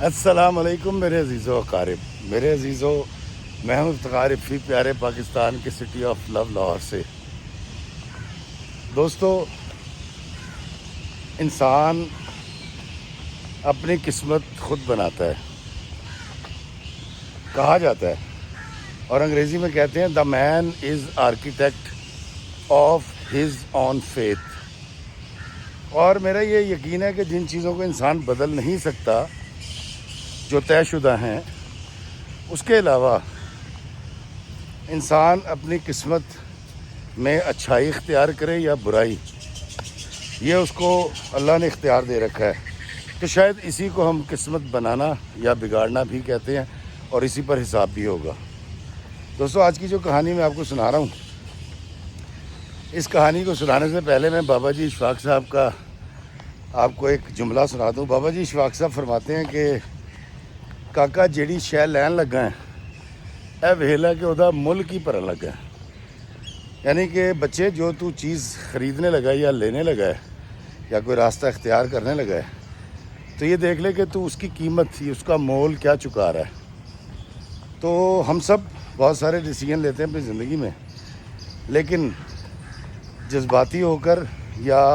السلام علیکم میرے عزیزو اقارب، میرے عزیزو، میں ہوں افتخار رفیع پیارے پاکستان کے سٹی آف لو لاہور سے۔ دوستو، انسان اپنی قسمت خود بناتا ہے، کہا جاتا ہے، اور انگریزی میں کہتے ہیں the man is architect of his own faith. اور میرا یہ یقین ہے کہ جن چیزوں کو انسان بدل نہیں سکتا، جو طے شدہ ہیں، اس کے علاوہ انسان اپنی قسمت میں اچھائی اختیار کرے یا برائی، یہ اس کو اللہ نے اختیار دے رکھا ہے، کہ شاید اسی کو ہم قسمت بنانا یا بگاڑنا بھی کہتے ہیں، اور اسی پر حساب بھی ہوگا۔ دوستو، آج کی جو کہانی میں آپ کو سنا رہا ہوں، اس کہانی کو سنانے سے پہلے میں بابا جی اشفاق صاحب کا آپ کو ایک جملہ سنا دوں۔ بابا جی اشفاق صاحب فرماتے ہیں کہ کاکا جیڑی شے لین لگا ہے اے ویلا کہ ادا مل کی پر لگا ہے، یعنی کہ بچے جو تو چیز خریدنے لگا یا لینے لگا ہے یا کوئی راستہ اختیار کرنے لگا ہے، تو یہ دیکھ لے کہ تو اس کی قیمت، اس کا مول کیا چکا رہا ہے۔ تو ہم سب بہت سارے ڈیسیجن لیتے ہیں اپنی زندگی میں، لیکن جذباتی ہو کر یا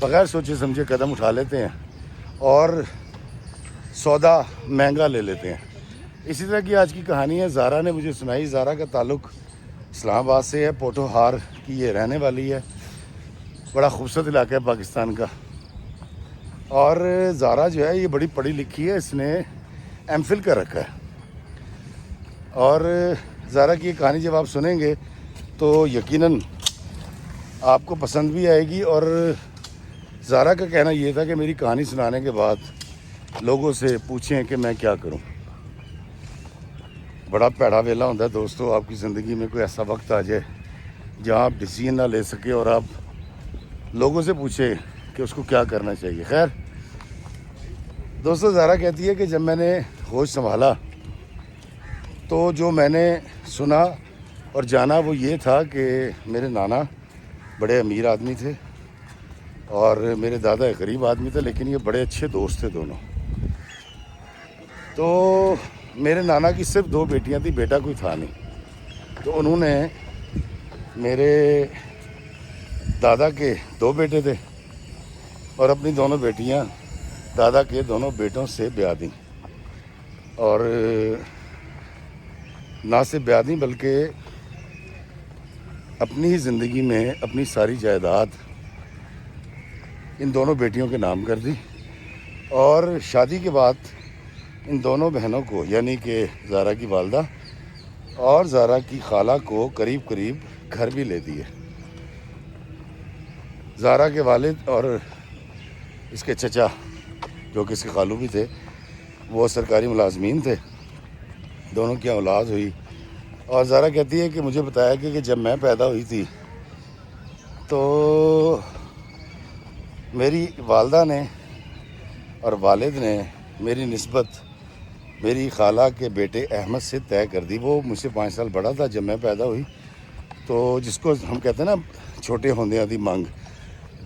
بغیر سوچے سمجھے قدم اٹھا لیتے ہیں اور سودا مہنگا لے لیتے ہیں۔ اسی طرح کی آج کی کہانی ہے، زارا نے مجھے سنائی۔ زارا کا تعلق اسلام آباد سے ہے، پوٹو ہار کی یہ رہنے والی ہے، بڑا خوبصورت علاقہ ہے پاکستان کا۔ اور زارا جو ہے یہ بڑی پڑھی لکھی ہے، اس نے ایم فل کر رکھا ہے، اور زارا کی یہ کہانی جب آپ سنیں گے تو یقیناً آپ کو پسند بھی آئے گی۔ اور زارا کا کہنا یہ تھا کہ میری کہانی سنانے کے بعد لوگوں سے پوچھیں کہ میں کیا کروں۔ بڑا پیڑا ویلا ہوتا ہے دوستو، آپ کی زندگی میں کوئی ایسا وقت آ جائے جہاں آپ ڈیسیژن نہ لے سکے اور آپ لوگوں سے پوچھیں کہ اس کو کیا کرنا چاہیے۔ خیر دوستو، زارا کہتی ہے کہ جب میں نے ہوش سنبھالا تو جو میں نے سنا اور جانا وہ یہ تھا کہ میرے نانا بڑے امیر آدمی تھے اور میرے دادا ایک غریب آدمی تھے، لیکن یہ بڑے اچھے دوست تھے دونوں۔ تو میرے نانا کی صرف 2 بیٹیاں تھیں، بیٹا کوئی تھا نہیں۔ تو انہوں نے میرے دادا کے 2 بیٹے تھے اور اپنی دونوں بیٹیاں دادا کے دونوں بیٹوں سے بیاہ دیں، اور نہ صرف بیاہ دیں بلکہ اپنی ہی زندگی میں اپنی ساری جائیداد ان دونوں بیٹیوں کے نام کر دی۔ اور شادی کے بعد ان دونوں بہنوں کو، یعنی کہ زارا کی والدہ اور زارا کی خالہ کو قریب گھر بھی لے دیے۔ زارا کے والد اور اس کے چچا، جو کہ اس کے خالو بھی تھے، وہ سرکاری ملازمین تھے، دونوں کی اولاد ہوئی۔ اور زارا کہتی ہے کہ مجھے بتایا کہ جب میں پیدا ہوئی تھی تو میری والدہ نے اور والد نے میری نسبت میری خالہ کے بیٹے احمد سے طے کر دی۔ وہ مجھ سے 5 سال بڑا تھا جب میں پیدا ہوئی، تو جس کو ہم کہتے ہیں نا چھوٹے ہوندے دی منگ،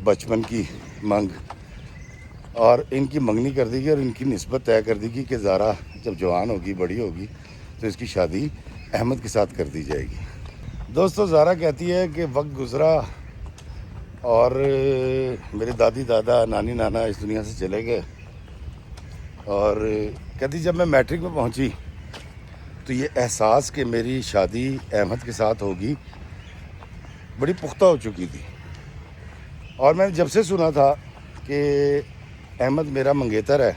بچپن کی منگ، اور ان کی منگنی کر دی گئی اور ان کی نسبت طے کر دی گئی کہ زارا جب جوان ہوگی، بڑی ہوگی، تو اس کی شادی احمد کے ساتھ کر دی جائے گی۔ دوستو، زارا کہتی ہے کہ وقت گزرا اور میرے دادی دادا، نانی نانا اس دنیا سے چلے گئے، اور کہتی جب میں میٹرک میں پہنچی تو یہ احساس کہ میری شادی احمد کے ساتھ ہوگی بڑی پختہ ہو چکی تھی۔ اور میں نے جب سے سنا تھا کہ احمد میرا منگیتر ہے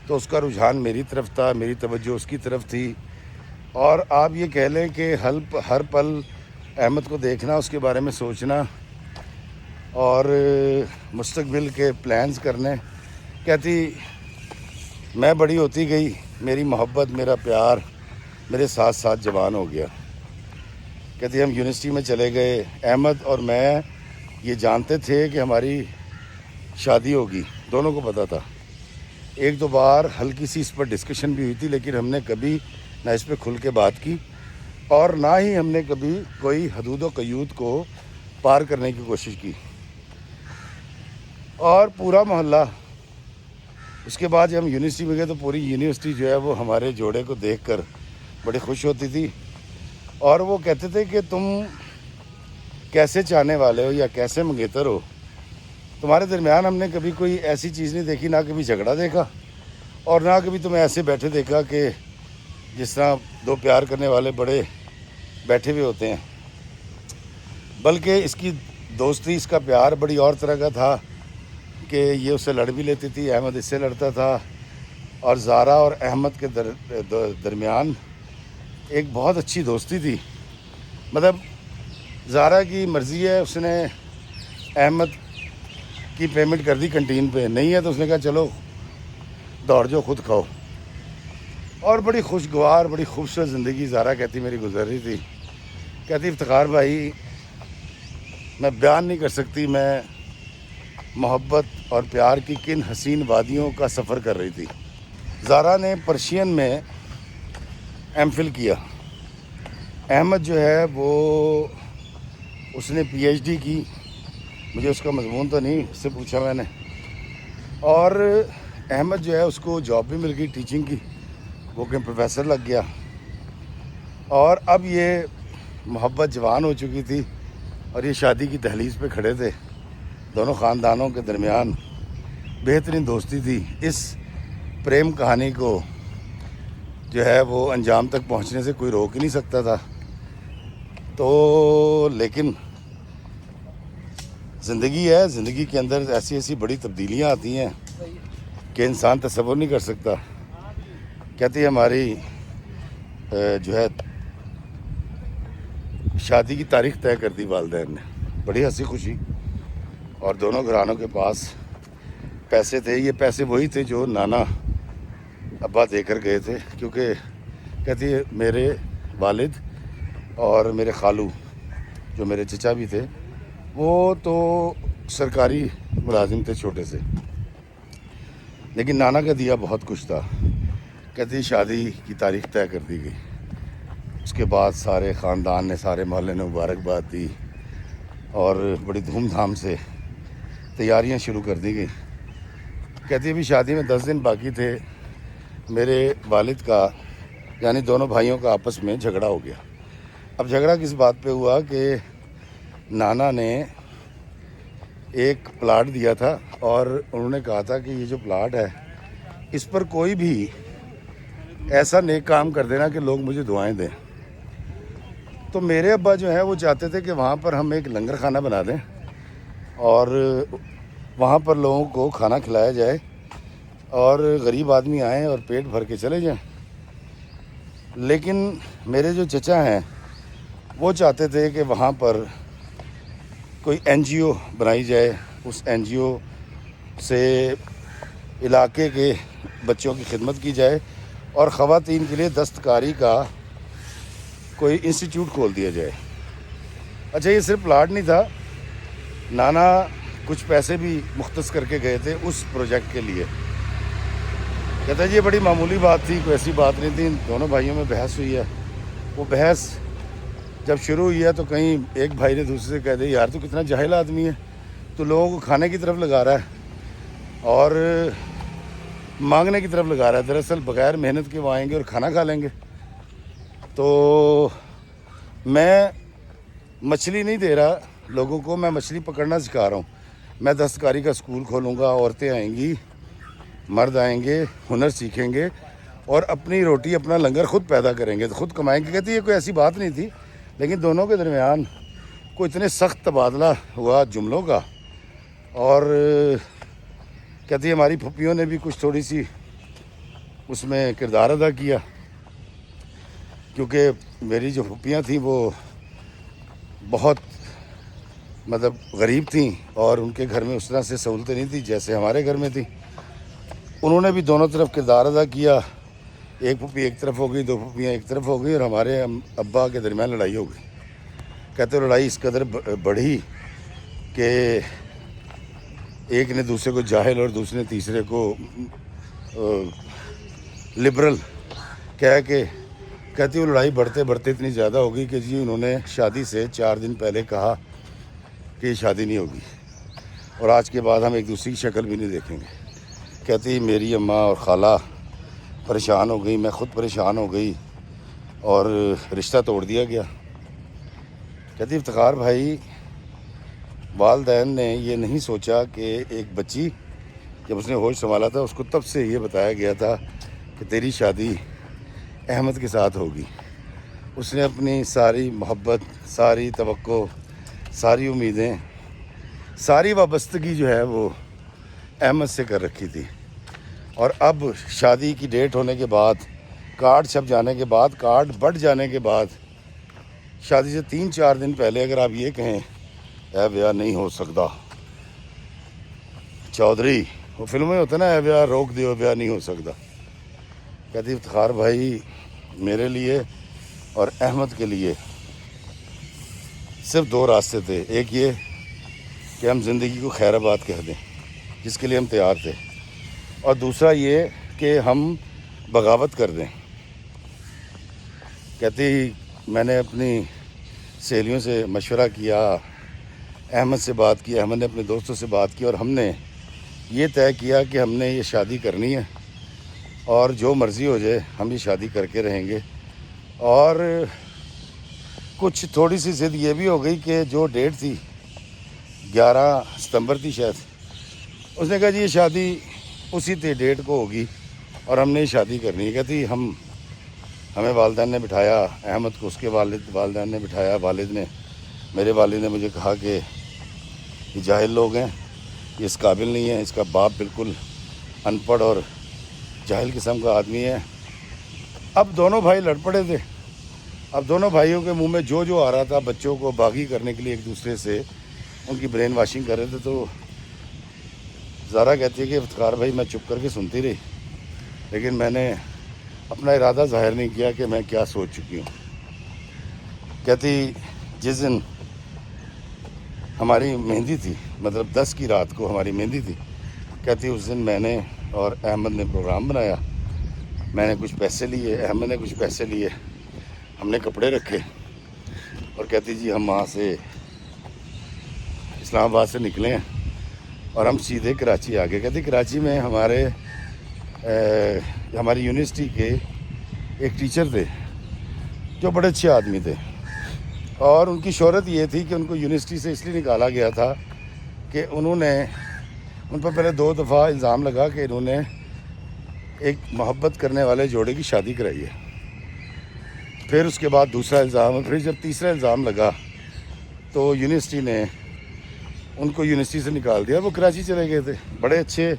تو اس کا رجحان میری طرف تھا، میری توجہ اس کی طرف تھی، اور آپ یہ کہہ لیں کہ ہر پل احمد کو دیکھنا، اس کے بارے میں سوچنا اور مستقبل کے پلانز کرنے۔ کہتی میں بڑی ہوتی گئی، میری محبت، میرا پیار میرے ساتھ ساتھ جوان ہو گیا۔ کہتی ہم یونیورسٹی میں چلے گئے، احمد اور میں یہ جانتے تھے کہ ہماری شادی ہوگی، دونوں کو پتہ تھا۔ 1-2 بار ہلکی سی اس پر ڈسکشن بھی ہوئی تھی، لیکن ہم نے کبھی نہ اس پہ کھل کے بات کی اور نہ ہی ہم نے کبھی کوئی حدود و قیود کو پار کرنے کی کوشش کی۔ اور پورا محلہ اس کے بعد جب ہم یونیورسٹی میں گئے تو پوری یونیورسٹی جو ہے وہ ہمارے جوڑے کو دیکھ کر بڑی خوش ہوتی تھی، اور وہ کہتے تھے کہ تم کیسے چاہنے والے ہو یا کیسے منگیتر ہو، تمہارے درمیان ہم نے کبھی کوئی ایسی چیز نہیں دیکھی، نہ کبھی جھگڑا دیکھا اور نہ کبھی تمہیں ایسے بیٹھے دیکھا کہ جس طرح دو پیار کرنے والے بڑے بیٹھے ہوئے ہوتے ہیں، بلکہ اس کی دوستی، اس کا پیار بڑی اور طرح کا تھا کہ یہ اس سے لڑ بھی لیتی تھی، احمد اس سے لڑتا تھا، اور زارا اور احمد کے درمیان ایک بہت اچھی دوستی تھی۔ مطلب زارا کی مرضی ہے، اس نے احمد کی پیمنٹ کر دی کینٹین پہ، نہیں ہے تو اس نے کہا چلو دوڑ جو خود کھاؤ، اور بڑی خوشگوار بڑی خوبصورت زندگی زارا کہتی میری گزر رہی تھی۔ کہتی افتخار بھائی میں بیان نہیں کر سکتی میں محبت اور پیار کی کن حسین وادیوں کا سفر کر رہی تھی۔ زارا نے پرشین میں ایم فل کیا، احمد جو ہے وہ اس نے پی ایچ ڈی کی، مجھے اس کا مضمون تو نہیں، اس سے پوچھا میں نے، اور احمد جو ہے اس کو جاب بھی مل گئی ٹیچنگ کی، وہ کہ پروفیسر لگ گیا، اور اب یہ محبت جوان ہو چکی تھی اور یہ شادی کی دہلیز پہ کھڑے تھے، دونوں خاندانوں کے درمیان بہترین دوستی تھی۔ اس پریم کہانی کو جو ہے وہ انجام تک پہنچنے سے کوئی روک ہی نہیں سکتا تھا، تو لیکن زندگی ہے، زندگی کے اندر ایسی ایسی بڑی تبدیلیاں آتی ہیں کہ انسان تصور نہیں کر سکتا۔ کہتی ہے ہماری جو ہے شادی کی تاریخ طے کر دی والدین نے، بڑی ہنسی خوشی، اور دونوں گھرانوں کے پاس پیسے تھے، یہ پیسے وہی تھے جو نانا ابا دے کر گئے تھے، کیونکہ کہتی ہے میرے والد اور میرے خالو جو میرے چچا بھی تھے وہ تو سرکاری ملازم تھے چھوٹے سے، لیکن نانا کا دیا بہت کچھ تھا۔ کہتی شادی کی تاریخ طے کر دی گئی، اس کے بعد سارے خاندان نے، سارے محلے نے مبارکباد دی اور بڑی دھوم دھام سے تیاریاں شروع کر دی گئی۔ کہتی ابھی شادی میں 10 دن باقی تھے، میرے والد کا یعنی دونوں بھائیوں کا آپس میں جھگڑا ہو گیا۔ اب جھگڑا کس بات پہ ہوا کہ نانا نے ایک پلاٹ دیا تھا اور انہوں نے کہا تھا کہ یہ جو پلاٹ ہے اس پر کوئی بھی ایسا نیک کام کر دینا کہ لوگ مجھے دعائیں دیں۔ تو میرے ابا جو ہے وہ چاہتے تھے کہ وہاں پر ہم ایک لنگر خانہ بنا دیں اور وہاں پر لوگوں کو کھانا کھلایا جائے اور غریب آدمی آئیں اور پیٹ بھر کے چلے جائیں۔ لیکن میرے جو چچا ہیں وہ چاہتے تھے کہ وہاں پر کوئی این جی او بنائی جائے، اس این جی او سے علاقے کے بچوں کی خدمت کی جائے اور خواتین کے لیے دستکاری کا کوئی انسٹیٹیوٹ کھول دیا جائے۔ اچھا یہ صرف پلاٹ نہیں تھا، نانا کچھ پیسے بھی مختص کر کے گئے تھے اس پروجیکٹ کے لیے۔ کہتا ہے یہ بڑی معمولی بات تھی، کوئی ایسی بات نہیں تھی، دونوں بھائیوں میں بحث ہوئی ہے۔ وہ بحث جب شروع ہوئی ہے تو کہیں ایک بھائی نے دوسرے سے کہہ دیا یار تو کتنا جاہل آدمی ہے، تو لوگوں کو کھانے کی طرف لگا رہا ہے اور مانگنے کی طرف لگا رہا ہے، دراصل بغیر محنت کے وہ آئیں گے اور کھانا کھا لیں گے۔ تو میں مچھلی نہیں دے رہا لوگوں کو، میں مچھلی پکڑنا سکھا رہا ہوں، میں دستکاری کا سکول کھولوں گا، عورتیں آئیں گی، مرد آئیں گے، ہنر سیکھیں گے اور اپنی روٹی اپنا لنگر خود پیدا کریں گے، خود کمائیں گے۔ کہتی ہے کوئی ایسی بات نہیں تھی، لیکن دونوں کے درمیان کوئی اتنے سخت تبادلہ ہوا جملوں کا، اور کہتی ہے ہماری پھپھیوں نے بھی کچھ تھوڑی سی اس میں کردار ادا کیا، کیونکہ میری جو پھپھیاں تھیں وہ بہت مطلب غریب تھیں اور ان کے گھر میں اس طرح سے سہولتیں نہیں تھیں جیسے ہمارے گھر میں تھیں۔ انہوں نے بھی دونوں طرف کردار ادا کیا، ایک پھپھی ایک طرف ہو گئی، دو پھپھیاں ایک طرف ہو گئی اور ہمارے ابا کے درمیان لڑائی ہو گئی۔ کہتے لڑائی اس قدر بڑھی کہ ایک نے دوسرے کو جاہل اور دوسرے نے تیسرے کو لبرل کہہ کے، کہتی وہ لڑائی بڑھتے بڑھتے اتنی زیادہ ہو گئی کہ جی انہوں نے شادی سے 4 دن پہلے کہا کہ یہ شادی نہیں ہوگی اور آج کے بعد ہم ایک دوسری کی شکل بھی نہیں دیکھیں گے۔ کہتی میری اماں اور خالہ پریشان ہو گئی، میں خود پریشان ہو گئی اور رشتہ توڑ دیا گیا۔ کہتی افتخار بھائی، والدین نے یہ نہیں سوچا کہ ایک بچی جب اس نے ہوش سنبھالا تھا اس کو تب سے یہ بتایا گیا تھا کہ تیری شادی احمد کے ساتھ ہوگی۔ اس نے اپنی ساری محبت، ساری توقع، ساری امیدیں، ساری وابستگی جو ہے وہ احمد سے کر رکھی تھی، اور اب شادی کی ڈیٹ ہونے کے بعد، کارڈ چھپ جانے کے بعد، کارڈ بڑھ جانے کے بعد، شادی سے 3-4 دن پہلے اگر آپ یہ کہیں اے بیاہ نہیں ہو سکتا، چودھری وہ فلم میں ہوتا ہے نا، اے بیاہ روک دیو، بیاہ نہیں ہو سکتا۔ کہتی افتخار بھائی، میرے لیے اور احمد کے لیے صرف 2 راستے تھے، ایک یہ کہ ہم زندگی کو خیر آباد کہہ دیں جس کے لیے ہم تیار تھے، اور دوسرا یہ کہ ہم بغاوت کر دیں۔ کہتی میں نے اپنی سہیلیوں سے مشورہ کیا، احمد سے بات کی، احمد نے اپنے دوستوں سے بات کی، اور ہم نے یہ طے کیا کہ ہم نے یہ شادی کرنی ہے، اور جو مرضی ہو جائے ہم یہ شادی کر کے رہیں گے۔ اور کچھ تھوڑی سی ضد یہ بھی ہو گئی کہ جو ڈیٹ تھی 11 ستمبر تھی شاید، اس نے کہا جی یہ شادی اسی ڈیٹ کو ہوگی اور ہم نے یہ شادی کرنی ہے۔ کہتی ہمیں والدین نے بٹھایا، احمد کو اس کے والدین نے بٹھایا، والد نے، میرے والد نے مجھے کہا کہ یہ جاہل لوگ ہیں، یہ اس قابل نہیں ہے، اس کا باپ بالکل ان پڑھ اور جاہل قسم کا آدمی ہے۔ اب دونوں بھائی لڑ پڑے تھے، اب دونوں بھائیوں کے منہ میں جو آ رہا تھا بچوں کو باغی کرنے کے لیے ایک دوسرے سے ان کی برین واشنگ کر رہے تھے۔ تو زارا کہتی ہے کہ افتخار بھائی میں چپ کر کے سنتی رہی، لیکن میں نے اپنا ارادہ ظاہر نہیں کیا کہ میں کیا سوچ چکی ہوں۔ کہتی جس دن ہماری مہندی تھی، مطلب 10 کی رات کو ہماری مہندی تھی، کہتی اس دن میں نے اور احمد نے پروگرام بنایا، میں نے کچھ پیسے لیے، احمد نے کچھ پیسے لیے، ہم نے کپڑے رکھے، اور کہتی جی ہم وہاں سے اسلام آباد سے نکلے ہیں اور ہم سیدھے کراچی آ گئے۔ کہتی کراچی میں ہماری یونیورسٹی کے ایک ٹیچر تھے جو بڑے اچھے آدمی تھے، اور ان کی شہرت یہ تھی کہ ان کو یونیورسٹی سے اس لیے نکالا گیا تھا کہ انہوں نے ان پر پہلے 2 دفعہ الزام لگا کہ انہوں نے ایک محبت کرنے والے جوڑے کی شادی کرائی ہے، پھر اس کے بعد دوسرا الزام، پھر جب تیسرا الزام لگا تو یونیورسٹی نے ان کو یونیورسٹی سے نکال دیا، وہ کراچی چلے گئے تھے، بڑے اچھے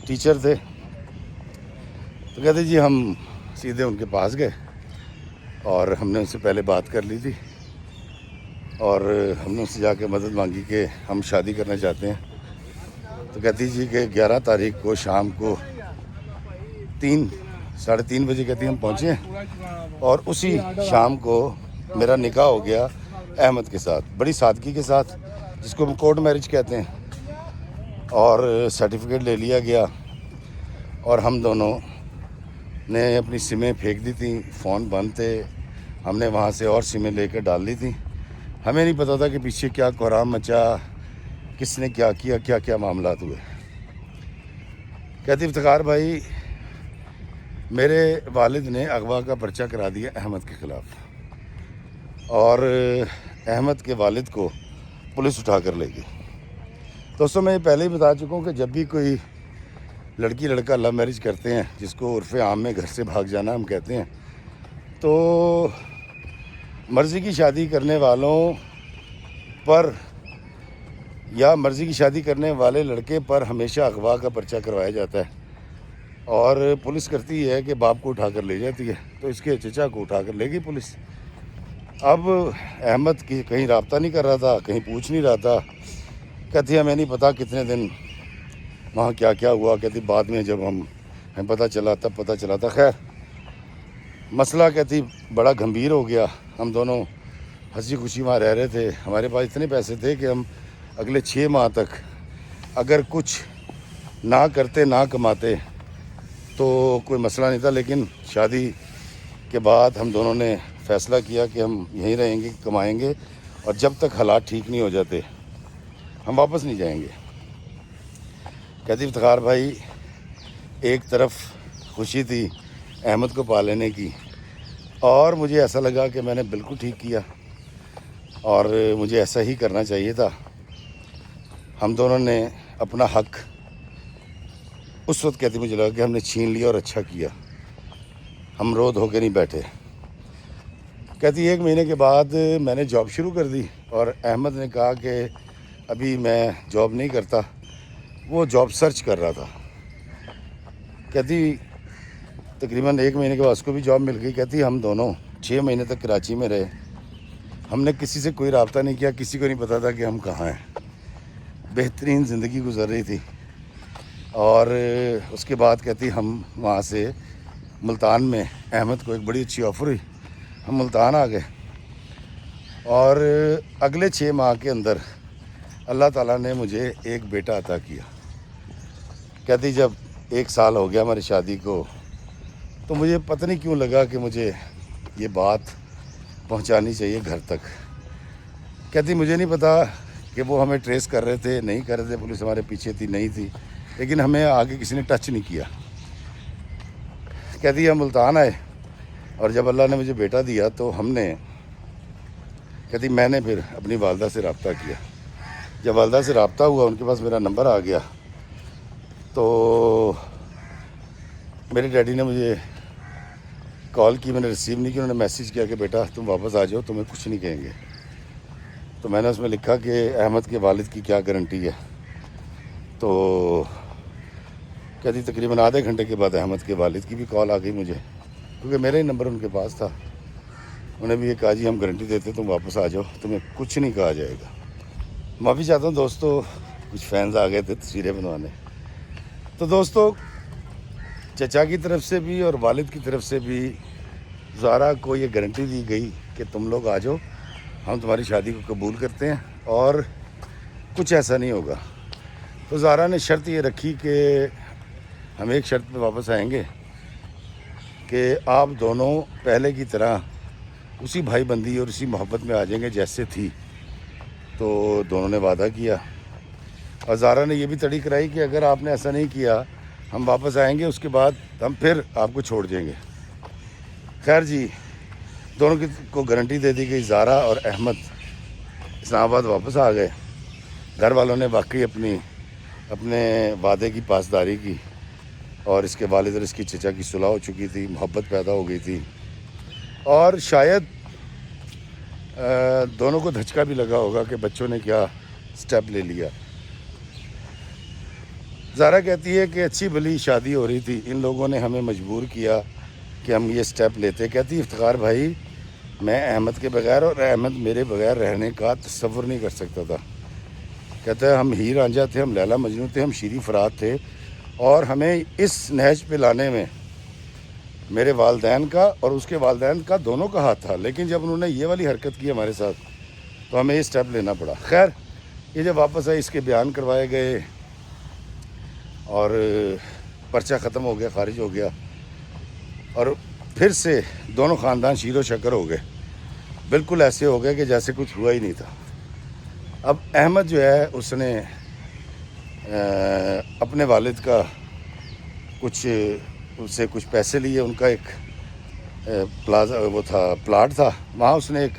ٹیچر تھے۔ تو کہتے جی ہم سیدھے ان کے پاس گئے اور ہم نے ان سے پہلے بات کر لی تھی، اور ہم نے ان سے جا کے مدد مانگی کہ ہم شادی کرنا چاہتے ہیں۔ تو کہتی جی کہ 11 تاریخ کو شام کو 3-3:30 بجے کہتی ہم پہنچے ہیں، اور اسی شام کو میرا نکاح ہو گیا احمد کے ساتھ، بڑی سادگی کے ساتھ، جس کو ہم کورٹ میرج کہتے ہیں، اور سرٹیفکیٹ لے لیا گیا، اور ہم دونوں نے اپنی سمیں پھینک دی تھیں، فون بند تھے، ہم نے وہاں سے اور سمیں لے کر ڈال دی تھیں۔ ہمیں نہیں پتہ تھا کہ پیچھے کیا کوہرام مچا، کس نے کیا کیا، کیا کیا معاملات ہوئے۔ کہتی افتخار بھائی، میرے والد نے اغوا کا پرچہ کرا دیا احمد کے خلاف، اور احمد کے والد کو پولیس اٹھا کر لے گئی۔ دوستوں میں یہ پہلے ہی بتا چکا ہوں کہ جب بھی کوئی لڑکی لڑکا لو میرج کرتے ہیں، جس کو عرف عام میں گھر سے بھاگ جانا ہم کہتے ہیں، تو مرضی کی شادی کرنے والوں پر یا مرضی کی شادی کرنے والے لڑکے پر ہمیشہ اغوا کا پرچہ کروایا جاتا ہے، اور پولیس کرتی ہے کہ باپ کو اٹھا کر لے جاتی ہے، تو اس کے چچا کو اٹھا کر لے گئی پولیس۔ اب احمد کی کہیں رابطہ نہیں کر رہا تھا، کہیں پوچھ نہیں رہا تھا، کہتی ہمیں نہیں پتہ کتنے دن وہاں کیا کیا ہوا۔ کہتی بعد میں جب ہمیں پتہ چلا تب پتہ چلا تھا۔ خیر مسئلہ کہتی بڑا گھمبیر ہو گیا، ہم دونوں ہنسی خوشی وہاں رہ رہے تھے، ہمارے پاس اتنے پیسے تھے کہ ہم اگلے 6 ماہ تک اگر کچھ نہ کرتے نہ کماتے تو کوئی مسئلہ نہیں تھا، لیکن شادی کے بعد ہم دونوں نے فیصلہ کیا کہ ہم یہیں رہیں گے، کمائیں گے، اور جب تک حالات ٹھیک نہیں ہو جاتے ہم واپس نہیں جائیں گے۔ کہتی افتخار بھائی، ایک طرف خوشی تھی احمد کو پا لینے کی، اور مجھے ایسا لگا کہ میں نے بالکل ٹھیک کیا اور مجھے ایسا ہی کرنا چاہیے تھا۔ ہم دونوں نے اپنا حق اس وقت کہتی مجھے لگا کہ ہم نے چھین لیا اور اچھا کیا، ہم رو دھو کے نہیں بیٹھے۔ کہتی 1 مہینے کے بعد میں نے جاب شروع کر دی اور احمد نے کہا کہ ابھی میں جاب نہیں کرتا، وہ جاب سرچ کر رہا تھا۔ کہتی تقریباً 1 مہینے کے بعد اس کو بھی جاب مل گئی۔ کہتی ہم دونوں 6 مہینے تک کراچی میں رہے، ہم نے کسی سے کوئی رابطہ نہیں کیا، کسی کو نہیں پتا تھا کہ ہم کہاں ہیں، بہترین زندگی گزر رہی تھی۔ اور اس کے بعد کہتی ہم وہاں سے ملتان میں، احمد کو ایک بڑی اچھی آفر ہوئی، ہم ملتان آ گئے، اور اگلے 6 ماہ کے اندر اللہ تعالیٰ نے مجھے ایک بیٹا عطا کیا۔ کہتی جب 1 سال ہو گیا ہماری شادی کو تو مجھے پتہ نہیں کیوں لگا کہ مجھے یہ بات پہنچانی چاہیے گھر تک۔ کہتی مجھے نہیں پتا کہ وہ ہمیں ٹریس کر رہے تھے نہیں کر رہے تھے، پولیس ہمارے پیچھے تھی نہیں تھی، لیکن ہمیں آگے کسی نے ٹچ نہیں کیا۔ کہتی ہم ملتان آئے اور جب اللہ نے مجھے بیٹا دیا تو ہم نے، کہتی میں نے پھر اپنی والدہ سے رابطہ کیا۔ جب والدہ سے رابطہ ہوا، ان کے پاس میرا نمبر آ گیا، تو میرے ڈیڈی نے مجھے کال کی، میں نے ریسیو نہیں کی، انہوں نے میسیج کیا کہ بیٹا تم واپس آ جاؤ، تمہیں کچھ نہیں کہیں گے۔ تو میں نے اس میں لکھا کہ احمد کے والد کی کیا گارنٹی ہے۔ تو کہتی تقریباً آدھے گھنٹے کے بعد احمد کے والد کی بھی کال آ گئی مجھے، کیونکہ میرا ہی نمبر ان کے پاس تھا۔ انہیں بھی یہ کہا جی ہم گارنٹی دیتے تم واپس آ جاؤ، تمہیں کچھ نہیں کہا جائے گا۔ معافی چاہتا ہوں دوستو، کچھ فینز آ گئے تھے تصویریں بنوانے۔ تو دوستو، چچا کی طرف سے بھی اور والد کی طرف سے بھی زارا کو یہ گارنٹی دی گئی کہ تم لوگ آ جاؤ، ہم تمہاری شادی کو قبول کرتے ہیں اور کچھ ایسا نہیں ہوگا۔ تو زارا نے شرط یہ رکھی کہ ہم ایک شرط پہ واپس آئیں گے کہ آپ دونوں پہلے کی طرح اسی بھائی بندی اور اسی محبت میں آ جائیں گے جیسے تھی۔ تو دونوں نے وعدہ کیا، اور زارا نے یہ بھی تڑی کرائی کہ اگر آپ نے ایسا نہیں کیا ہم واپس آئیں گے، اس کے بعد ہم پھر آپ کو چھوڑ دیں گے۔ خیر جی، دونوں کو گارنٹی دے دی گئی۔ زارا اور احمد اسلام آباد واپس آ گئے۔ گھر والوں نے واقعی اپنے وعدے کی پاسداری کی، اور اس کے والد اور اس کی چچا کی صلح ہو چکی تھی، محبت پیدا ہو گئی تھی، اور شاید دونوں کو دھچکا بھی لگا ہوگا کہ بچوں نے کیا سٹیپ لے لیا۔ زارا کہتی ہے کہ اچھی بھلی شادی ہو رہی تھی، ان لوگوں نے ہمیں مجبور کیا کہ ہم یہ سٹیپ لیتے۔ کہتی افتخار بھائی، میں احمد کے بغیر اور احمد میرے بغیر رہنے کا تصور نہیں کر سکتا تھا۔ کہتا ہے ہم ہیر رانجھا تھے، ہم لیلا مجنوں تھے، ہم شیری فرات تھے، اور ہمیں اس نہج پہ لانے میں میرے والدین کا اور اس کے والدین کا دونوں کا ہاتھ تھا، لیکن جب انہوں نے یہ والی حرکت کی ہمارے ساتھ تو ہمیں یہ سٹیپ لینا پڑا۔ خیر، یہ جب واپس آئے اس کے بیان کروائے گئے اور پرچہ ختم ہو گیا، خارج ہو گیا، اور پھر سے دونوں خاندان شیر و شکر ہو گئے، بالکل ایسے ہو گئے کہ جیسے کچھ ہوا ہی نہیں تھا۔ اب احمد جو ہے اس نے اپنے والد کا ان سے کچھ پیسے لیے، ان کا ایک پلاٹ تھا، وہاں اس نے ایک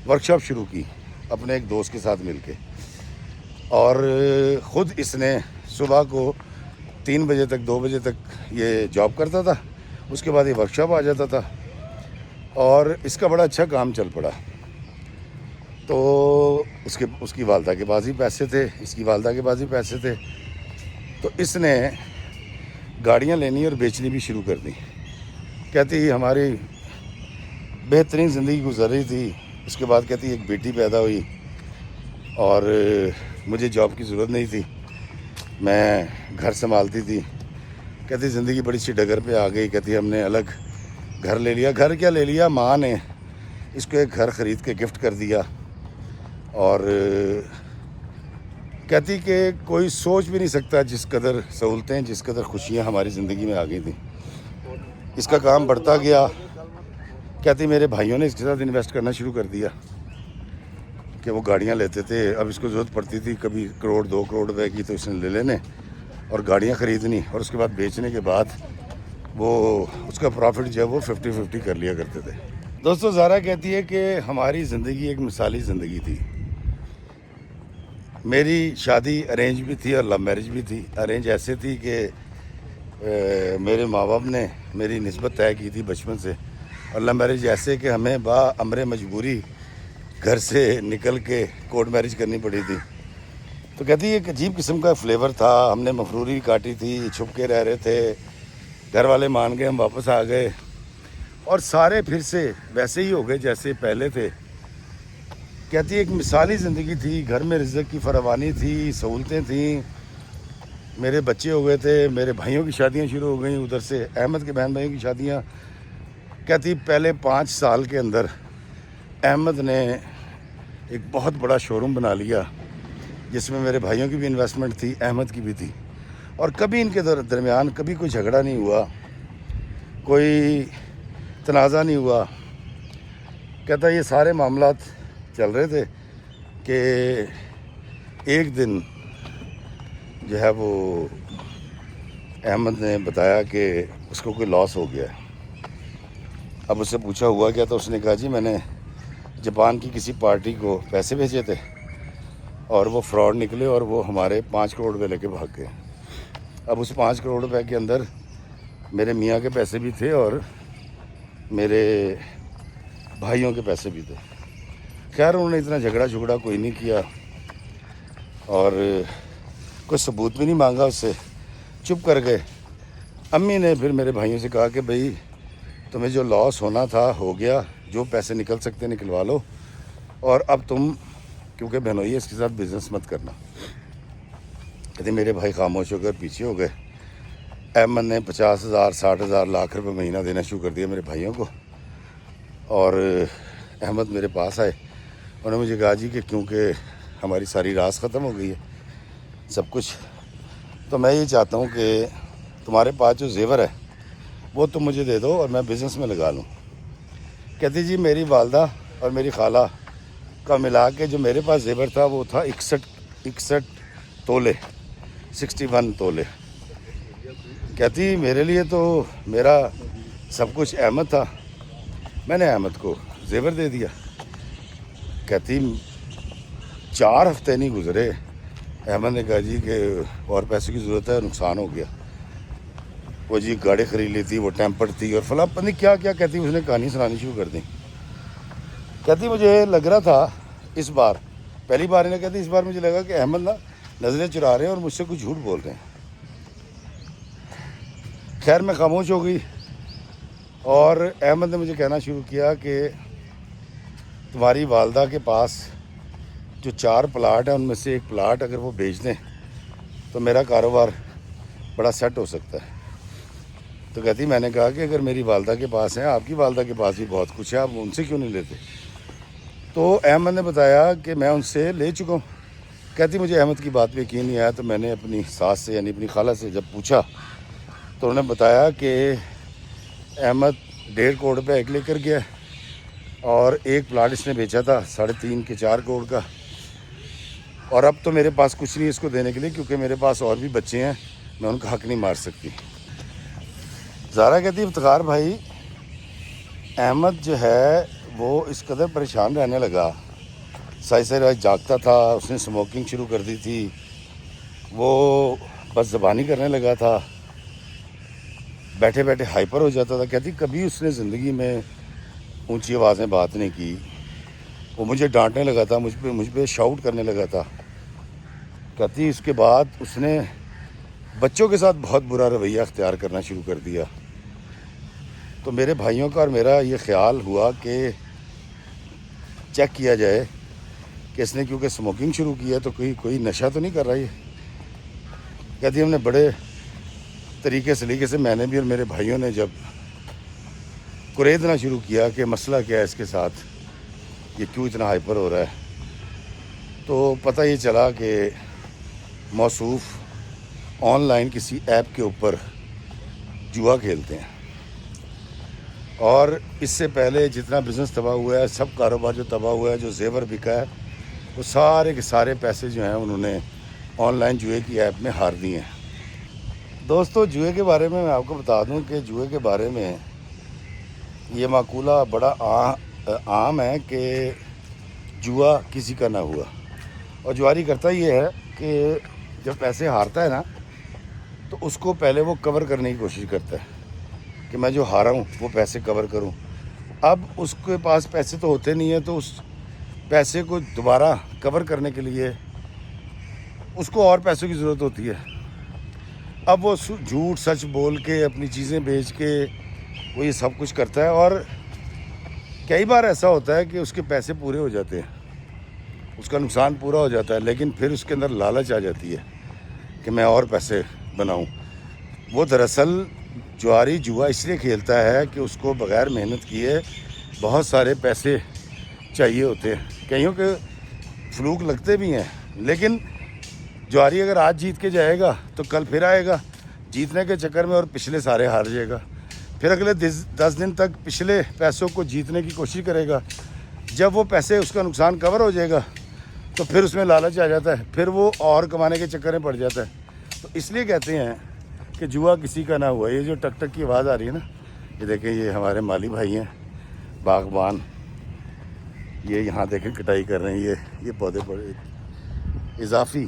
ورکشاپ شروع کی اپنے ایک دوست کے ساتھ مل کے، اور خود اس نے صبح کو 3 بجے تک 2 بجے تک یہ جاب کرتا تھا، اس کے بعد یہ ورکشاپ آ جاتا تھا، اور اس کا بڑا اچھا کام چل پڑا۔ تو اس کی والدہ کے پاس بھی پیسے تھے، اس کی والدہ کے پاس بھی پیسے تھے، تو اس نے گاڑیاں لینی اور بیچنی بھی شروع کر دی۔ کہتی ہماری بہترین زندگی گزر رہی تھی۔ اس کے بعد کہتی ایک بیٹی پیدا ہوئی اور مجھے جاب کی ضرورت نہیں تھی، میں گھر سنبھالتی تھی۔ کہتی زندگی بڑی سی ڈگر پہ آ گئی۔ کہتی ہم نے الگ گھر لے لیا۔ گھر کیا لے لیا، ماں نے اس کو ایک گھر خرید کے گفٹ کر دیا، اور کہتی کہ کوئی سوچ بھی نہیں سکتا جس قدر سہولتیں، جس قدر خوشیاں ہماری زندگی میں آ گئی تھیں۔ اس کا کام بڑھتا گیا۔ کہتی میرے بھائیوں نے اس کے ساتھ انویسٹ کرنا شروع کر دیا کہ وہ گاڑیاں لیتے تھے، اب اس کو ضرورت پڑتی تھی کبھی 1 کروڑ 2 کروڑ روپے کی تو اس نے لے لینے، اور گاڑیاں خریدنی اور اس کے بعد بیچنے کے بعد وہ اس کا پروفٹ جو ہے وہ 50-50 کر لیا کرتے تھے۔ دوستو زارا کہتی ہے کہ ہماری زندگی ایک مثالی زندگی تھی۔ میری شادی ارینج بھی تھی اور لو میرج بھی تھی۔ ارینج ایسے تھی کہ میرے ماں باپ نے میری نسبت طے کی تھی بچپن سے، اور لو میرج ایسے کہ ہمیں امر مجبوری گھر سے نکل کے کورٹ میرج کرنی پڑی تھی۔ تو کہتی ہے ایک عجیب قسم کا فلیور تھا، ہم نے مفروری کاٹی تھی، چھپ کے رہ رہے تھے، گھر والے مان گئے، ہم واپس آ گئے اور سارے پھر سے ویسے ہی ہو گئے جیسے پہلے تھے۔ کہتی ہے ایک مثالی زندگی تھی، گھر میں رزق کی فراوانی تھی، سہولتیں تھیں، میرے بچے ہو گئے تھے، میرے بھائیوں کی شادیاں شروع ہو گئیں، ادھر سے احمد کے بہن بھائیوں کی شادیاں۔ کہتی پہلے 5 سال کے اندر احمد نے ایک بہت بڑا شو روم بنا لیا جس میں میرے بھائیوں کی بھی انویسٹمنٹ تھی، احمد کی بھی تھی، اور کبھی ان کے درمیان کبھی کوئی جھگڑا نہیں ہوا، کوئی تنازع نہیں ہوا۔ کہتا یہ سارے معاملات چل رہے تھے کہ ایک دن جو ہے وہ احمد نے بتایا کہ اس کو کوئی لاس ہو گیا ہے۔ اب اس سے پوچھا ہوا کیا، تو اس نے کہا جی میں نے جاپان کی کسی پارٹی کو پیسے بھیجے تھے اور وہ فراڈ نکلے اور وہ ہمارے 5 کروڑ روپے لے کے بھاگ گئے۔ اب اس 5 کروڑ روپے کے اندر میرے میاں کے پیسے بھی تھے اور میرے بھائیوں کے پیسے بھی تھے۔ خیر انہوں نے اتنا جھگڑا کوئی نہیں کیا اور کوئی ثبوت بھی نہیں مانگا اس سے، چپ کر گئے۔ امی نے پھر میرے بھائیوں سے کہا کہ بھئی تمہیں جو لاس ہونا تھا ہو گیا، جو پیسے نکل سکتے نکلوا لو، اور اب تم کیونکہ بہنوئی ہے اس کے ساتھ بزنس مت کرنا۔ کہتے میرے بھائی خاموش ہو کر پیچھے ہو گئے۔ احمد نے 50,000 60,000 لاکھ روپے مہینہ دینا شروع کر دیا میرے بھائیوں کو، اور احمد میرے پاس آئے، انہوں نے مجھے کہا جی کہ کیونکہ ہماری ساری راز ختم ہو گئی ہے سب کچھ، تو میں یہ چاہتا ہوں کہ تمہارے پاس جو زیور ہے وہ تم مجھے دے دو اور میں بزنس میں لگا لوں۔ کہتی جی میری والدہ اور میری خالہ کا ملا کے جو میرے پاس زیور تھا وہ تھا 61 تولے، 61 تولے۔ کہتی میرے لیے تو میرا سب کچھ احمد تھا، میں نے احمد کو زیور دے دیا۔ کہتی 4 ہفتے نہیں گزرے، احمد نے کہا جی کہ اور پیسے کی ضرورت ہے، نقصان ہو گیا، وہ جی گاڑی خرید لی تھی، وہ ٹیمپر تھی اور فلاں پتہ نہیں کیا کیا۔ کہتی اس نے کہانی سنانی شروع کر دی۔ کہتی مجھے لگ رہا تھا اس بار، پہلی بار انہیں کہتی اس بار مجھے لگا کہ احمد نا نظریں چرا رہے ہیں اور مجھ سے کچھ جھوٹ بول رہے ہیں۔ خیر میں خاموش ہو گئی اور احمد نے مجھے کہنا شروع کیا کہ تمہاری والدہ کے پاس جو 4 پلاٹ ہیں ان میں سے ایک پلاٹ اگر وہ بیچ دیں تو میرا کاروبار بڑا سیٹ ہو سکتا ہے۔ تو کہتی میں نے کہا کہ اگر میری والدہ کے پاس ہیں، آپ کی والدہ کے پاس بھی بہت کچھ ہے، آپ ان سے کیوں نہیں لیتے؟ تو احمد نے بتایا کہ میں ان سے لے چکا ہوں۔ کہتی مجھے احمد کی بات پہ یقین نہیں آیا، تو میں نے اپنی ساس سے یعنی اپنی خالہ سے جب پوچھا تو انہوں نے بتایا کہ احمد 1.5 کروڑ روپے ایک لے کر گیا اور ایک پلاٹ اس نے بیچا تھا 3.5 کے 4 کروڑ کا، اور اب تو میرے پاس کچھ نہیں اس کو دینے کے لیے کیونکہ میرے پاس اور بھی بچے ہیں، میں ان کا حق نہیں مار سکتی۔ زارا کہتی افتخار بھائی احمد جو ہے وہ اس قدر پریشان رہنے لگا، سائے رات جاگتا تھا، اس نے سموکنگ شروع کر دی تھی، وہ بس زبانی کرنے لگا تھا، بیٹھے بیٹھے ہائپر ہو جاتا تھا۔ کہتی کبھی اس نے زندگی میں اونچی آواز میں بات نہیں کی، وہ مجھے ڈانٹنے لگا تھا، مجھ پہ شاؤٹ کرنے لگا تھا۔ کہتی اس کے بعد اس نے بچوں کے ساتھ بہت برا رویہ اختیار کرنا شروع کر دیا۔ تو میرے بھائیوں کا اور میرا یہ خیال ہوا کہ چیک کیا جائے کہ اس نے کیونکہ سموکنگ شروع کی ہے تو کوئی نشہ تو نہیں کر رہا ہے۔ کہتی ہم نے بڑے طریقے سلیقے سے، میں نے بھی اور میرے بھائیوں نے جب کریدنا شروع کیا کہ مسئلہ کیا ہے اس کے ساتھ، یہ کیوں اتنا ہائپر ہو رہا ہے، تو پتہ یہ چلا کہ موصوف آن لائن کسی ایپ کے اوپر جوا کھیلتے ہیں، اور اس سے پہلے جتنا بزنس تباہ ہوا ہے، سب کاروبار جو تباہ ہوا ہے، جو زیور بکا ہے، وہ سارے کے سارے پیسے جو ہیں انہوں نے آن لائن جوئے کی ایپ میں ہار دیے ہیں۔ دوستو جوئے کے بارے میں آپ کو بتا دوں کہ جوئے کے بارے میں یہ مقولہ بڑا عام ہے کہ جوا کسی کا نہ ہوا. اور جواری کرتا یہ ہے کہ جب پیسے ہارتا ہے نا تو اس کو پہلے وہ کور کرنے کی کوشش کرتا ہے کہ میں جو ہارا ہوں وہ پیسے کور کروں. اب اس کے پاس پیسے تو ہوتے نہیں ہیں تو اس پیسے کو دوبارہ کور کرنے کے لیے اس کو اور پیسوں کی ضرورت ہوتی ہے. اب وہ جھوٹ سچ بول کے اپنی چیزیں بیچ کے وہ یہ سب کچھ کرتا ہے. اور کئی بار ایسا ہوتا ہے کہ اس کے پیسے پورے ہو جاتے ہیں, اس کا نقصان پورا ہو جاتا ہے, لیکن پھر اس کے اندر لالچ آ جاتی ہے کہ میں اور پیسے بناؤں. وہ دراصل جواری جوا اس لیے کھیلتا ہے کہ اس کو بغیر محنت کیے بہت سارے پیسے چاہیے ہوتے ہیں. کئیوں کے فلوک لگتے بھی ہیں, لیکن جواری اگر آج جیت کے جائے گا تو کل پھر آئے گا جیتنے کے چکر میں اور پچھلے سارے ہار جائے گا. پھر اگلے 10 دن تک پچھلے پیسوں کو جیتنے کی کوشش کرے گا. جب وہ پیسے اس کا نقصان کور ہو جائے گا تو پھر اس میں لالچ آ جاتا ہے, پھر وہ اور کمانے کے چکر میں پڑ جاتا ہے. تو اس لیے کہتے ہیں کہ جوا کسی کا نہ ہوا. یہ جو ٹک ٹک کی آواز آ رہی ہے نا, یہ دیکھیں یہ ہمارے مالی بھائی ہیں باغبان, یہ یہاں دیکھیں کٹائی کر رہے ہیں. یہ پودے پڑے اضافی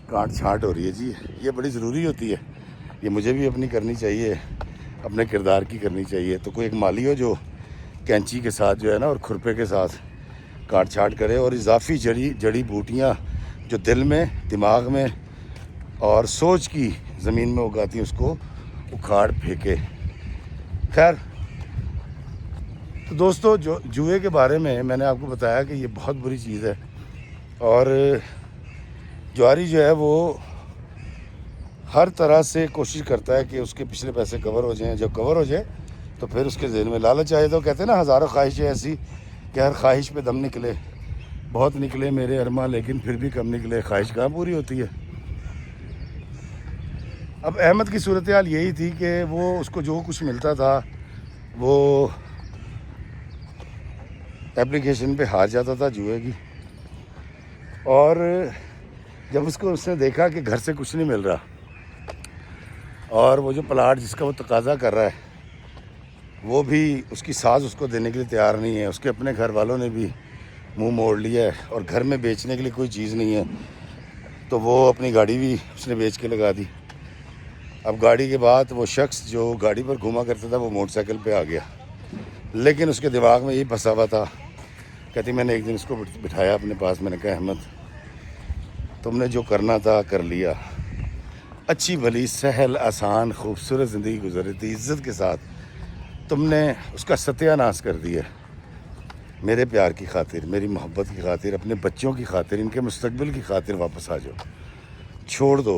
کاٹ چھانٹ ہو رہی ہے جی, یہ بڑی ضروری ہوتی ہے. یہ مجھے بھی اپنی کرنی چاہیے, اپنے کردار کی کرنی چاہیے. تو کوئی ایک مالی ہو جو کینچی کے ساتھ جو ہے نا اور کھرپے کے ساتھ کاٹ چھانٹ کرے اور اضافی جڑی بوٹیاں جو دل میں دماغ میں اور سوچ کی زمین میں اگاتی ہیں اس کو اکھاڑ پھینکے. خیر تو دوستو جوئے کے بارے میں نے آپ کو بتایا کہ یہ بہت بری چیز ہے. اور جواری جو ہے وہ ہر طرح سے کوشش کرتا ہے کہ اس کے پچھلے پیسے کور ہو جائیں. جب کور ہو جائے تو پھر اس کے ذہن میں لالچ آئے. تو کہتے ہیں نا ہزاروں خواہشیں ایسی کہ ہر خواہش پہ دم نکلے. بہت نکلے میرے ارماں لیکن پھر بھی کم نکلے, خواہش کہاں پوری ہوتی ہے. اب احمد کی صورتحال یہی تھی کہ وہ اس کو جو کچھ ملتا تھا وہ اپلیکیشن پہ ہار جاتا تھا جوئے کی. اور جب اس نے دیکھا کہ گھر سے کچھ نہیں مل رہا اور وہ جو پلاٹ جس کا وہ تقاضا کر رہا ہے وہ بھی اس کی ساز اس کو دینے کے لیے تیار نہیں ہے, اس کے اپنے گھر والوں نے بھی منہ موڑ لیا ہے اور گھر میں بیچنے کے لیے کوئی چیز نہیں ہے, تو وہ اپنی گاڑی بھی اس نے بیچ کے لگا دی. اب گاڑی کے بعد وہ شخص جو گاڑی پر گھوما کرتا تھا وہ موٹر سائیکل پہ آ گیا, لیکن اس کے دماغ میں یہی پھنسا ہوا تھا. کہتی میں نے ایک دن اس کو بٹھایا اپنے پاس, میں نے کہا احمد تم نے جو کرنا تھا کر لیا, اچھی بھلی سہل آسان خوبصورت زندگی گزری تھی عزت کے ساتھ, تم نے اس کا ستیہ ناش کر دیا. میرے پیار کی خاطر, میری محبت کی خاطر, اپنے بچوں کی خاطر, ان کے مستقبل کی خاطر واپس آ جاؤ, چھوڑ دو.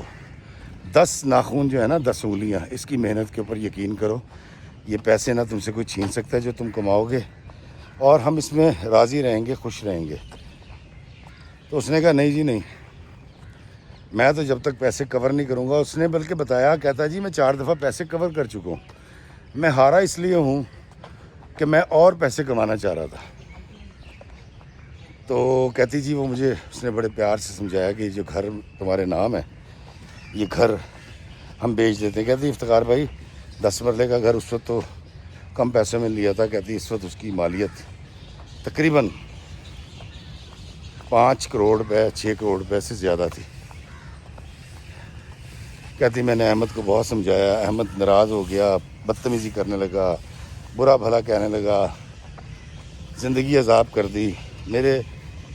10 ناخون جو ہے نا 10 انگلیاں, اس کی محنت کے اوپر یقین کرو. یہ پیسے نہ تم سے کوئی چھین سکتا ہے جو تم کماؤ گے, اور ہم اس میں راضی رہیں گے, خوش رہیں گے. تو اس نے کہا نہیں جی نہیں, میں تو جب تک پیسے کور نہیں کروں گا. اس نے بلکہ بتایا, کہتا جی میں 4 دفعہ پیسے کور کر چکا ہوں, میں ہارا اس لیے ہوں کہ میں اور پیسے کمانا چاہ رہا تھا. تو کہتی جی وہ مجھے اس نے بڑے پیار سے سمجھایا کہ جو گھر تمہارے نام ہے یہ گھر ہم بیچ دیتے ہیں. کہتی افتخار بھائی 10 مرلے کا گھر اس وقت تو کم پیسوں میں لیا تھا. کہتی اس وقت اس کی مالیت تقریباً 5 کروڑ روپے 6 کروڑ روپے سے زیادہ تھی. کہتی میں نے احمد کو بہت سمجھایا, احمد ناراض ہو گیا, بدتمیزی کرنے لگا, برا بھلا کہنے لگا, زندگی عذاب کر دی. میرے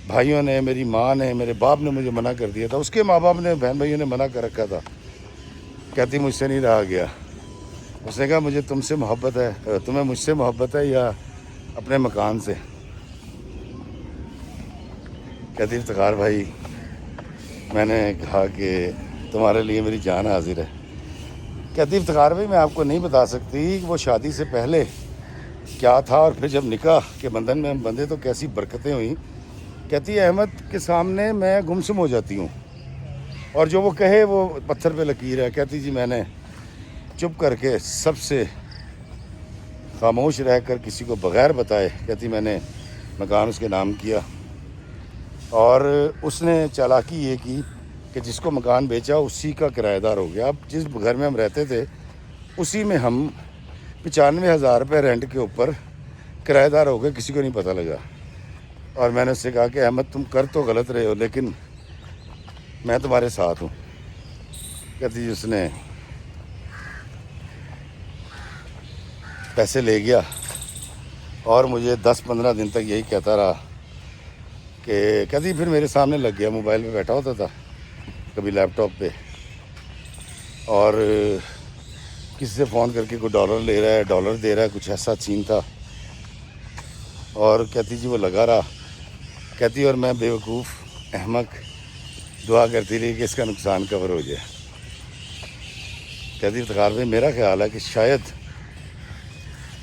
بھائیوں نے, میری ماں نے, میرے باپ نے مجھے منع کر دیا تھا, اس کے ماں باپ نے, بہن بھائیوں نے منع کر رکھا تھا. کہتی مجھ سے نہیں رہا گیا. اس نے کہا مجھے تم سے محبت ہے, تمہیں مجھ سے محبت ہے یا اپنے مکان سے. کہتی افتخار بھائی میں نے کہا کہ تمہارے لیے میری جان حاضر ہے. کہتی افتخار بھائی میں آپ کو نہیں بتا سکتی کہ وہ شادی سے پہلے کیا تھا اور پھر جب نکاح کے بندھن میں ہم بندھے تو کیسی برکتیں ہوئیں. کہتی احمد کے سامنے میں گمسم ہو جاتی ہوں اور جو وہ کہے وہ پتھر پہ لکیر ہے. کہتی جی میں نے چپ کر کے سب سے خاموش رہ کر کسی کو بغیر بتائے, کہتی میں نے مکان اس کے نام کیا. اور اس نے چالاکی یہ کی کہ جس کو مکان بیچا اسی کا کرایہ دار ہو گیا. اب جس گھر میں ہم رہتے تھے اسی میں ہم 95,000 روپے رینٹ کے اوپر کرایہ دار ہو گئے, کسی کو نہیں پتہ لگا. اور میں نے اس سے کہا کہ احمد تم کر تو غلط رہے ہو لیکن میں تمہارے ساتھ ہوں. کہتی اس نے پیسے لے گیا اور مجھے 10-15 دن تک یہی کہتا رہا کہ کہتی پھر میرے سامنے لگ گیا, موبائل پہ بیٹھا ہوتا تھا, کبھی لیپ ٹاپ پہ, اور کسی سے فون کر کے کوئی ڈالر لے رہا ہے, ڈالر دے رہا ہے, کچھ ایسا سین تھا. اور کہتی جی وہ لگا رہا. کہتی اور میں بیوقوف احمق دعا کرتی رہی کہ اس کا نقصان کور ہو جائے. کہتی افتخار بھائی میرا خیال ہے کہ شاید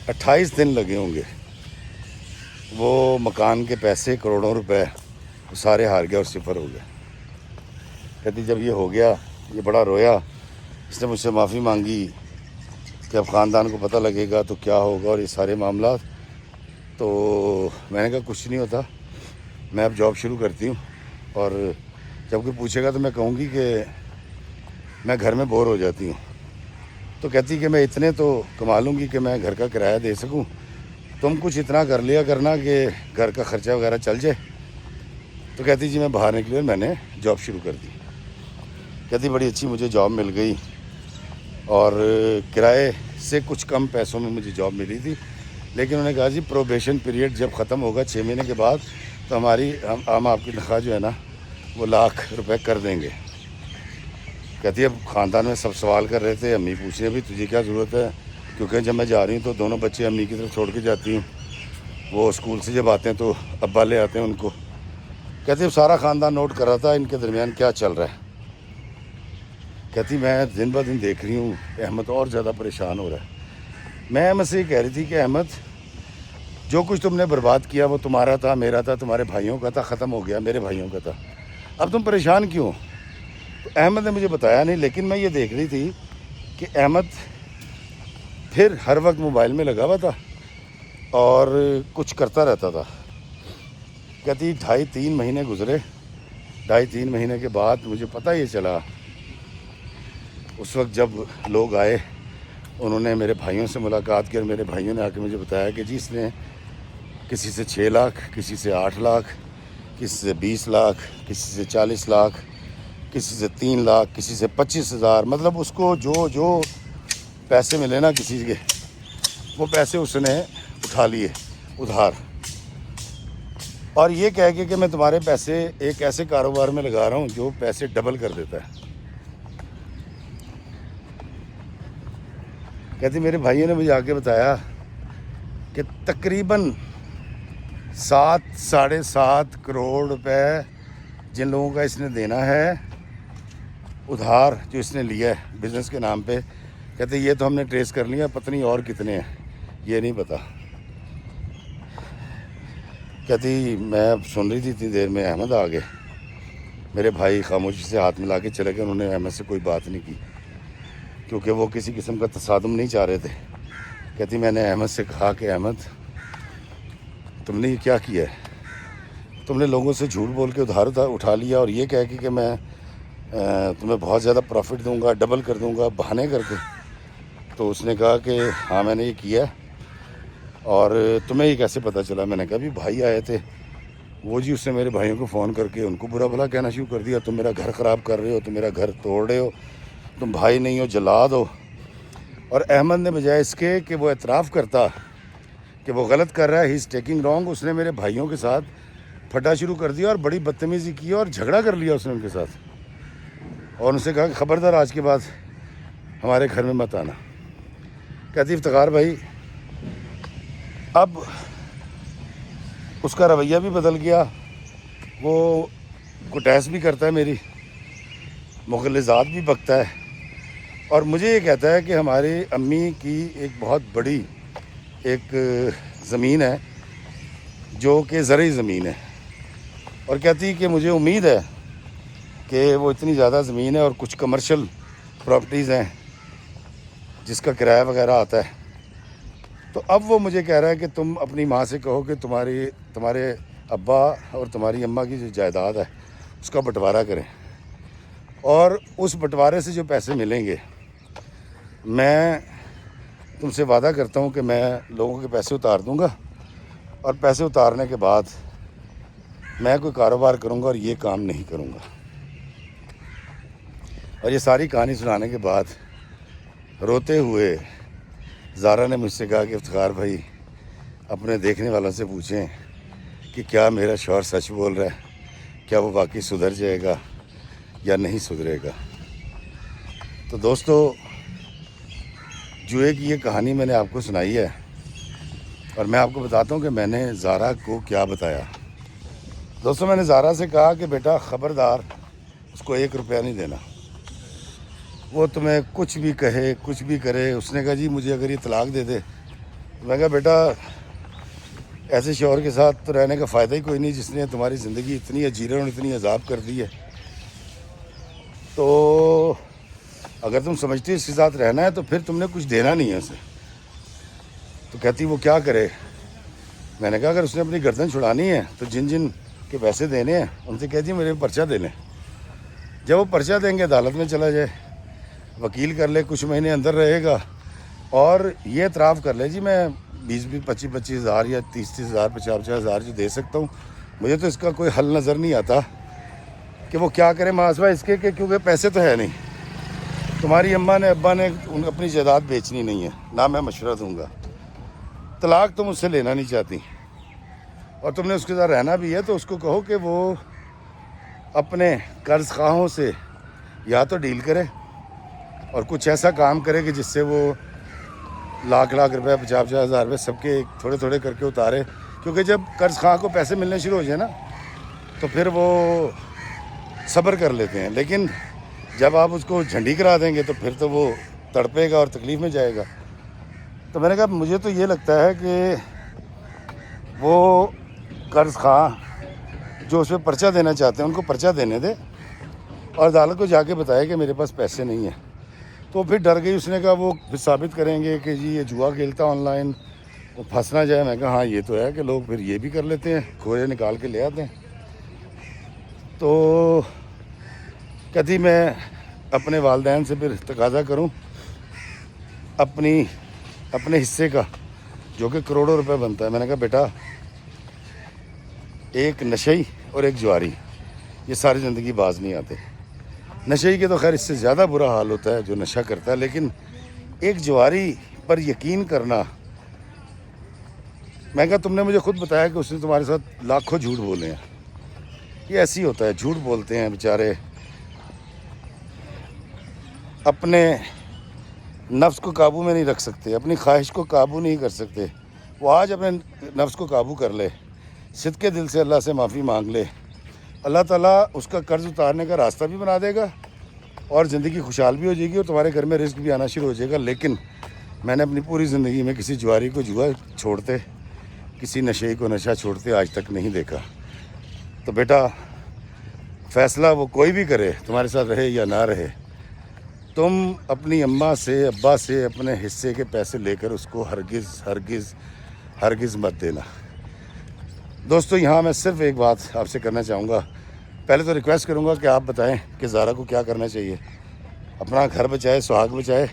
28 دن لگے ہوں گے. وہ مکان کے پیسے کروڑوں روپے وہ سارے ہار گیا اور صفر ہو گیا. کہتی جب یہ ہو گیا یہ بڑا رویا, اس نے مجھ سے معافی مانگی کہ اب خاندان کو پتہ لگے گا تو کیا ہوگا اور یہ سارے معاملات. تو میں نے کہا کچھ نہیں ہوتا, میں اب جاب شروع کرتی ہوں اور جب کوئی پوچھے گا تو میں کہوں گی کہ میں گھر میں بور ہو جاتی ہوں. تو کہتی کہ میں اتنے تو کما لوں گی کہ میں گھر کا کرایہ دے سکوں, تم کچھ اتنا کر لیا کرنا کہ گھر کا خرچہ وغیرہ چل جائے. تو کہتی جی میں باہر نکلی اور میں نے جاب شروع کر دی. کہتی بڑی اچھی مجھے جاب مل گئی اور کرائے سے کچھ کم پیسوں میں مجھے جاب ملی تھی. لیکن انہوں نے کہا جی پروبیشن پیریڈ جب ختم ہوگا 6 مہینے کے بعد تو ہم آپ کی تنخواہ جو ہے نا وہ 1,00,000 روپے کر دیں گے. کہتی اب خاندان میں سب سوال کر رہے تھے, امی پوچھ رہی بھی تجھے کیا ضرورت ہے, کیونکہ جب میں جا رہی ہوں تو دونوں بچے امی کی طرف چھوڑ کے جاتی ہوں, وہ اسکول سے جب آتے ہیں تو ابا لے آتے ہیں ان کو. کہتی اب سارا خاندان نوٹ کر رہا تھا ان کے درمیان کیا چل رہا ہے. کہتی میں دن بہ دن دیکھ رہی ہوں احمد اور زیادہ پریشان ہو رہا ہے. میں احمد سے یہ کہہ رہی تھی کہ احمد جو کچھ تم نے برباد کیا وہ تمہارا تھا, میرا تھا, تمہارے بھائیوں کا تھا, ختم ہو گیا, میرے بھائیوں کا تھا, اب تم پریشان کیوں. تو احمد نے مجھے بتایا نہیں, لیکن میں یہ دیکھ رہی تھی کہ احمد پھر ہر وقت موبائل میں لگا ہوا تھا اور کچھ کرتا رہتا تھا. کہتی 2.5-3 مہینے گزرے. 2.5-3 مہینے کے بعد مجھے پتہ یہ چلا, اس وقت جب لوگ آئے انہوں نے میرے بھائیوں سے ملاقات کی اور میرے بھائیوں نے آ کے مجھے بتایا کہ جی اس نے کسی سے 6 لاکھ, کسی سے 8 لاکھ, کسی سے 20 لاکھ, کسی سے 40 لاکھ, کسی سے 3 لاکھ, کسی سے 25,000, مطلب اس کو جو پیسے ملے نا کسی کے وہ پیسے اس نے اٹھا لیے ادھار, اور یہ کہہ کے کہ میں تمہارے پیسے ایک ایسے کاروبار میں لگا رہا ہوں جو پیسے ڈبل کر دیتا ہے. کہتی میرے بھائیوں نے مجھے آ کے بتایا کہ تقریباً 7-7.5 کروڑ روپے جن لوگوں کا اس نے دینا ہے ادھار جو اس نے لیا ہے بزنس کے نام پہ. کہتے یہ تو ہم نے ٹریس کر لیا, پتہ نہیں اور کتنے ہیں یہ نہیں پتہ. کہتی میں اب سن رہی تھی اتنی دیر میں احمد آ گئے. میرے بھائی خاموشی سے ہاتھ ملا کے چلے گئے, انہوں نے احمد سے کوئی بات نہیں کی کیونکہ وہ کسی قسم کا تصادم نہیں چاہ رہے تھے. کہتی میں نے احمد سے کہا کہ احمد تم نے یہ کیا کیا ہے, تم نے لوگوں سے جھوٹ بول کے ادھار اٹھا لیا اور یہ کہہ کے کہ میں تمہیں بہت زیادہ پروفٹ دوں گا, ڈبل کر دوں گا, بہانے کر کے. تو اس نے کہا کہ ہاں میں نے یہ کیا ہے, اور تمہیں یہ کیسے پتہ چلا. میں نے کہا بھی بھائی آئے تھے, وہ جی اس نے میرے بھائیوں کو فون کر کے ان کو برا بھلا کہنا شروع کر دیا, تم میرا گھر خراب کر رہے ہو, تم میرا گھر توڑ رہے ہو, تم بھائی نہیں ہو جلاد ہو. اور احمد نے بجائے اس کے کہ وہ اعتراف کرتا کہ وہ غلط کر رہا ہے, ہی از ٹیکنگ رانگ, اس نے میرے بھائیوں کے ساتھ پھٹا شروع کر دیا اور بڑی بدتمیزی کی اور جھگڑا کر لیا اس نے ان کے ساتھ, اور ان سے کہا کہ خبردار آج کے بعد ہمارے گھر میں مت آنا. کہتی افتخار بھائی اب اس کا رویہ بھی بدل گیا, وہ کٹیس بھی کرتا ہے, میری مغلظات بھی بکتا ہے, اور مجھے یہ کہتا ہے کہ ہماری امی کی ایک بہت بڑی ایک زمین ہے جو کہ زرعی زمین ہے, اور کہتی کہ مجھے امید ہے کہ وہ اتنی زیادہ زمین ہے اور کچھ کمرشل پراپرٹیز ہیں جس کا کرایہ وغیرہ آتا ہے. تو اب وہ مجھے کہہ رہا ہے کہ تم اپنی ماں سے کہو کہ تمہارے ابا اور تمہاری اماں کی جو جائیداد ہے اس کا بٹوارا کریں. اور اس بٹوارے سے جو پیسے ملیں گے میں تم سے وعدہ کرتا ہوں کہ میں لوگوں کے پیسے اتار دوں گا، اور پیسے اتارنے کے بعد میں کوئی کاروبار کروں گا اور یہ کام نہیں کروں گا۔ اور یہ ساری کہانی سنانے کے بعد روتے ہوئے زارا نے مجھ سے کہا کہ افتخار بھائی اپنے دیکھنے والوں سے پوچھیں کہ کیا میرا شوہر سچ بول رہا ہے، کیا وہ واقعی سدھر جائے گا یا نہیں سدھرے گا۔ تو دوستو، جوئے کی یہ کہانی میں نے آپ کو سنائی ہے، اور میں آپ کو بتاتا ہوں کہ میں نے زارا کو کیا بتایا۔ دوستو، میں نے زارا سے کہا کہ بیٹا خبردار اس کو 1 روپیہ نہیں دینا، وہ تمہیں کچھ بھی کہے کچھ بھی کرے۔ اس نے کہا جی مجھے اگر یہ طلاق دے دے، میں کہا بیٹا ایسے شوہر کے ساتھ تو رہنے کا فائدہ ہی کوئی نہیں جس نے تمہاری زندگی اتنی اجیرن اور اتنی عذاب کر دی ہے۔ تو اگر تم سمجھتی اس کے ساتھ رہنا ہے تو پھر تم نے کچھ دینا نہیں ہے اسے۔ تو کہتی وہ کیا کرے؟ میں نے کہا اگر اس نے اپنی گردن چھڑانی ہے تو جن جن کے پیسے دینے ہیں ان سے کہہ جی میرے پرچہ دے لیں۔ جب وہ پرچہ دیں گے عدالت میں چلا جائے، وکیل کر لے، کچھ مہینے اندر رہے گا، اور یہ اعتراف کر لے جی میں 20-25 ہزار یا 30 ہزار 50 ہزار جو دے سکتا ہوں، مجھے تو اس کا کوئی حل نظر نہیں آتا کہ وہ کیا کرے محاسبہ اس کے کہ کیونکہ پیسے تو ہے نہیں، تمہاری اماں نے ابا نے اپنی جائیداد بیچنی نہیں ہے، نہ میں مشورہ دوں گا، طلاق تم اس سے لینا نہیں چاہتی اور تم نے اس کے ساتھ رہنا بھی ہے، تو اس کو کہو کہ وہ اپنے قرض خواہوں سے یا تو ڈیل کرے اور کچھ ایسا کام کرے کہ جس سے وہ لاکھ روپے 50 ہزار روپے سب کے تھوڑے تھوڑے کر کے اتارے، کیونکہ جب قرض خواہ کو پیسے ملنے شروع ہو جائے نا تو پھر وہ صبر کر لیتے ہیں، لیکن جب آپ اس کو جھنڈی کرا دیں گے تو پھر تو وہ تڑپے گا اور تکلیف میں جائے گا۔ تو میں نے کہا مجھے تو یہ لگتا ہے کہ وہ قرض خواہ جو اس پہ پرچہ دینا چاہتے ہیں ان کو پرچہ دینے دے اور عدالت کو جا کے بتائے کہ میرے پاس پیسے نہیں ہیں۔ تو پھر ڈر گئی، اس نے کہا وہ پھر ثابت کریں گے کہ جی یہ جوا کھیلتا آن لائن، وہ پھنس نہ جائے۔ میں کہا ہاں یہ تو ہے کہ لوگ پھر یہ بھی کر لیتے ہیں، کھوئے نکال کے لے آتے ہیں۔ تو کہتی میں اپنے والدین سے پھر تقاضا کروں اپنے حصے کا جو کہ کروڑوں روپے بنتا ہے۔ میں نے کہا بیٹا ایک نشئی اور ایک جواری یہ ساری زندگی باز نہیں آتے۔ نشئی کے تو خیر اس سے زیادہ برا حال ہوتا ہے جو نشہ کرتا ہے، لیکن ایک جواری پر یقین کرنا، میں کہا تم نے مجھے خود بتایا کہ اس نے تمہارے ساتھ لاکھوں جھوٹ بولے ہیں، یہ ایسی ہوتا ہے، جھوٹ بولتے ہیں بیچارے، اپنے نفس کو قابو میں نہیں رکھ سکتے، اپنی خواہش کو قابو نہیں کر سکتے۔ وہ آج اپنے نفس کو قابو کر لے، صدقے دل سے اللہ سے معافی مانگ لے، اللہ تعالیٰ اس کا قرض اتارنے کا راستہ بھی بنا دے گا اور زندگی خوشحال بھی ہو جائے گی اور تمہارے گھر میں رزق بھی آنا شروع ہو جائے گا۔ لیکن میں نے اپنی پوری زندگی میں کسی جواری کو جوا چھوڑتے، کسی نشے کو نشہ چھوڑتے آج تک نہیں دیکھا۔ تو بیٹا فیصلہ وہ کوئی بھی کرے، تمہارے ساتھ رہے یا نہ رہے، تم اپنی اماں سے ابا سے اپنے حصے کے پیسے لے کر اس کو ہرگز مت دینا۔ دوستو یہاں میں صرف ایک بات آپ سے کرنا چاہوں گا، پہلے تو ریکویسٹ کروں گا کہ آپ بتائیں کہ زارا کو کیا کرنا چاہیے، اپنا گھر بچائے، سہاگ بچائے،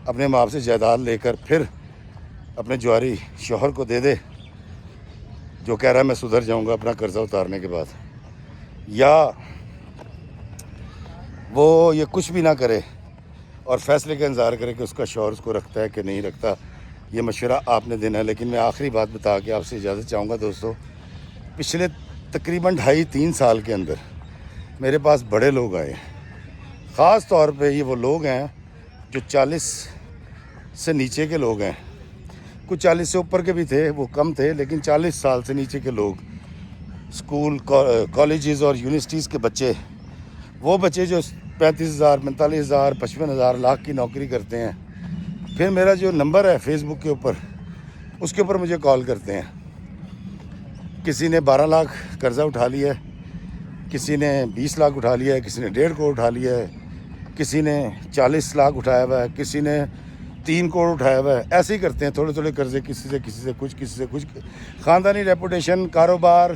اپنے ماں سے جائیداد لے کر پھر اپنے جواری شوہر کو دے دے جو کہہ رہا ہے میں سدھر جاؤں گا اپنا قرضہ اتارنے کے بعد، یا وہ یہ کچھ بھی نہ کرے اور فیصلے کا انتظار کرے کہ اس کا شوہر اس کو رکھتا ہے کہ نہیں رکھتا۔ یہ مشورہ آپ نے دینا ہے۔ لیکن میں آخری بات بتا کے آپ سے اجازت چاہوں گا دوستو، پچھلے تقریباً 2.5-3 سال کے اندر میرے پاس بڑے لوگ آئے، خاص طور پہ یہ وہ لوگ ہیں جو 40 سے نیچے کے لوگ ہیں، کچھ 40 سے اوپر کے بھی تھے، وہ کم تھے، لیکن 40 سال سے نیچے کے لوگ، اسکول کالجز اور یونیورسٹیز کے بچے، وہ بچے جو 35,000 45,000 55,000 لاکھ کی نوکری کرتے ہیں، پھر میرا جو نمبر ہے فیس بک کے اوپر اس کے اوپر مجھے کال کرتے ہیں۔ کسی نے 12 لاکھ قرضہ اٹھا لیا ہے، کسی نے 20 لاکھ اٹھا لیا ہے، کسی نے 1.5 کروڑ اٹھا لیا ہے، کسی نے 40 لاکھ اٹھایا ہوا ہے، کسی نے 3 کروڑ اٹھایا ہوا ہے۔ ایسے ہی کرتے ہیں تھوڑے تھوڑے قرضے، کسی سے کچھ، خاندانی ریپوٹیشن، کاروبار،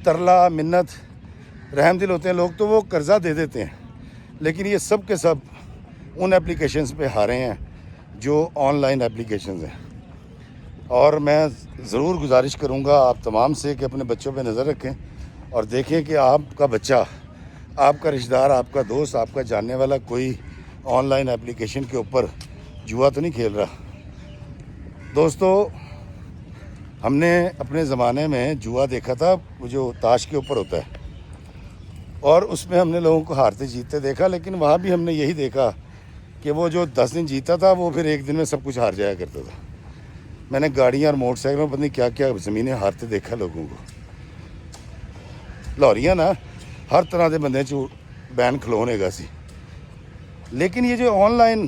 ترلا منت، رحم دل ہوتے ہیں لوگ تو وہ قرضہ دے دیتے ہیں، لیکن یہ سب کے سب ان اپلیکیشنز پہ ہارے ہیں جو آن لائن اپلیکیشنز ہیں. اور میں ضرور گزارش کروں گا آپ تمام سے کہ اپنے بچوں پہ نظر رکھیں اور دیکھیں کہ آپ کا بچہ، آپ کا رشتہ دار، آپ کا دوست، آپ کا جاننے والا کوئی آن لائن اپلیکیشن کے اوپر جوا تو نہیں کھیل رہا. دوستو، ہم نے اپنے زمانے میں جوا دیکھا تھا، وہ جو تاش کے اوپر ہوتا ہے، اور اس میں ہم نے لوگوں کو ہارتے جیتتے دیکھا. لیکن وہاں بھی ہم نے یہی دیکھا کہ وہ جو 10 دن جیتا تھا وہ پھر ایک دن میں سب کچھ ہار جایا کرتا تھا. میں نے گاڑیاں اور موٹر سائیکل میں پتہ نہیں کیا کیا زمینیں ہارتے دیکھا لوگوں کو. لاہوریاں نا ہر طرح کے بندے بین کھلونے گا سی. لیکن یہ جو آن لائن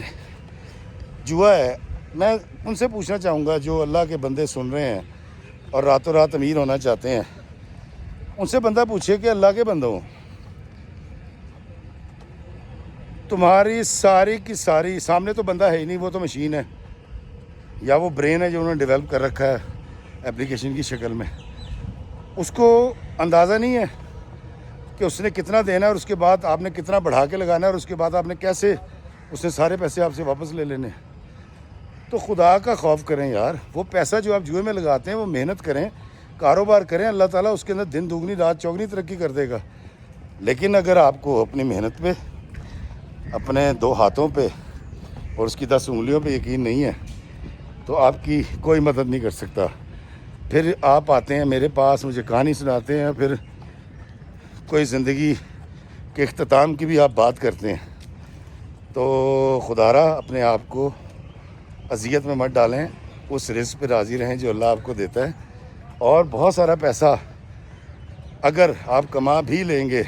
جوا ہے، میں ان سے پوچھنا چاہوں گا جو اللہ کے بندے سن رہے ہیں اور راتوں رات امیر ہونا چاہتے ہیں، ان سے بندہ پوچھے کہ اللہ کے بندوں، تمہاری ساری کی ساری، سامنے تو بندہ ہے ہی نہیں، وہ تو مشین ہے یا وہ برین ہے جو انہوں نے ڈیولپ کر رکھا ہے اپلیکیشن کی شکل میں. اس کو اندازہ نہیں ہے کہ اس نے کتنا دینا ہے اور اس کے بعد آپ نے کتنا بڑھا کے لگانا ہے اور اس کے بعد آپ نے کیسے اس نے سارے پیسے آپ سے واپس لے لینے. تو خدا کا خوف کریں یار. وہ پیسہ جو آپ جوئے میں لگاتے ہیں وہ محنت کریں، کاروبار کریں، اللہ تعالیٰ اس کے اندر دن دوگنی رات چوگنی ترقی کر دے گا. لیکن اگر آپ کو اپنی محنت پہ، اپنے 2 ہاتھوں پہ اور اس کی 10 انگلیوں پہ یقین نہیں ہے تو آپ کی کوئی مدد نہیں کر سکتا. پھر آپ آتے ہیں میرے پاس، مجھے کہانی سناتے ہیں، پھر کوئی زندگی کے اختتام کی بھی آپ بات کرتے ہیں. تو خدا را اپنے آپ کو اذیت میں مت ڈالیں، اس رزق پہ راضی رہیں جو اللہ آپ کو دیتا ہے. اور بہت سارا پیسہ اگر آپ کما بھی لیں گے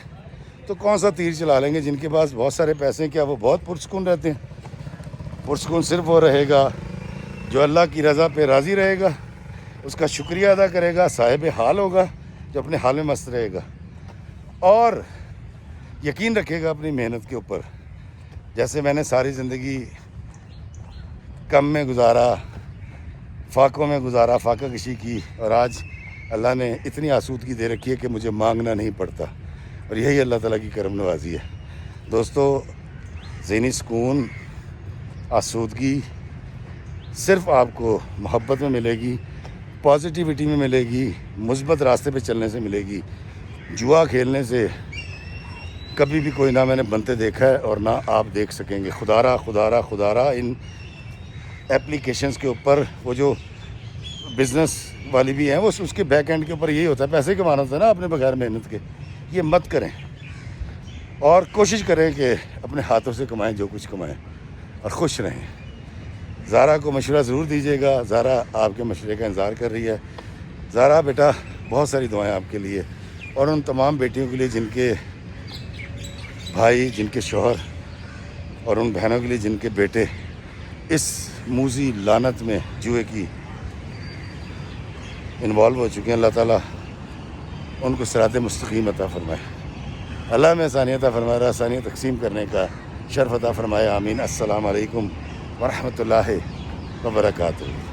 تو کون سا تیر چلا لیں گے؟ جن کے پاس بہت سارے پیسے ہیں کیا وہ بہت پرسکون رہتے ہیں؟ پرسکون صرف وہ رہے گا جو اللہ کی رضا پہ راضی رہے گا، اس کا شکریہ ادا کرے گا، صاحب حال ہوگا، جو اپنے حال میں مست رہے گا اور یقین رکھے گا اپنی محنت کے اوپر. جیسے میں نے ساری زندگی کم میں گزارا، فاقوں میں گزارا، فاقہ کشی کی، اور آج اللہ نے اتنی آسودگی دے رکھی ہے کہ مجھے مانگنا نہیں پڑتا، اور یہی اللہ تعالیٰ کی کرم نوازی ہے. دوستو، ذہنی سکون، آسودگی صرف آپ کو محبت میں ملے گی، پازیٹیوٹی میں ملے گی، مثبت راستے پہ چلنے سے ملے گی. جوا کھیلنے سے کبھی بھی کوئی نہ میں نے بنتے دیکھا ہے اور نہ آپ دیکھ سکیں گے. خدا را ان اپلیکیشنز کے اوپر، وہ جو بزنس والی بھی ہیں، وہ اس کے بیک اینڈ کے اوپر یہی ہوتا ہے، پیسے کمانا ہوتا ہے نا اپنے بغیر محنت کے. یہ مت کریں اور کوشش کریں کہ اپنے ہاتھوں سے کمائیں، جو کچھ کمائیں، اور خوش رہیں. زارا کو مشورہ ضرور دیجیے گا، زارا آپ کے مشورے کا انتظار کر رہی ہے. زارا بیٹا، بہت ساری دعائیں آپ کے لیے اور ان تمام بیٹیوں کے لیے جن کے بھائی، جن کے شوہر، اور ان بہنوں کے لیے جن کے بیٹے اس موذی لعنت میں جوئے کی انوالو ہو چکے ہیں. اللہ تعالیٰ ان کو صراط مستقیم عطا فرمائے. اللہ میں آسانی عطا فرمائے، آسانی تقسیم کرنے کا شرف عطا فرمائے. آمین. السلام علیکم ورحمۃ اللہ وبرکاتہ.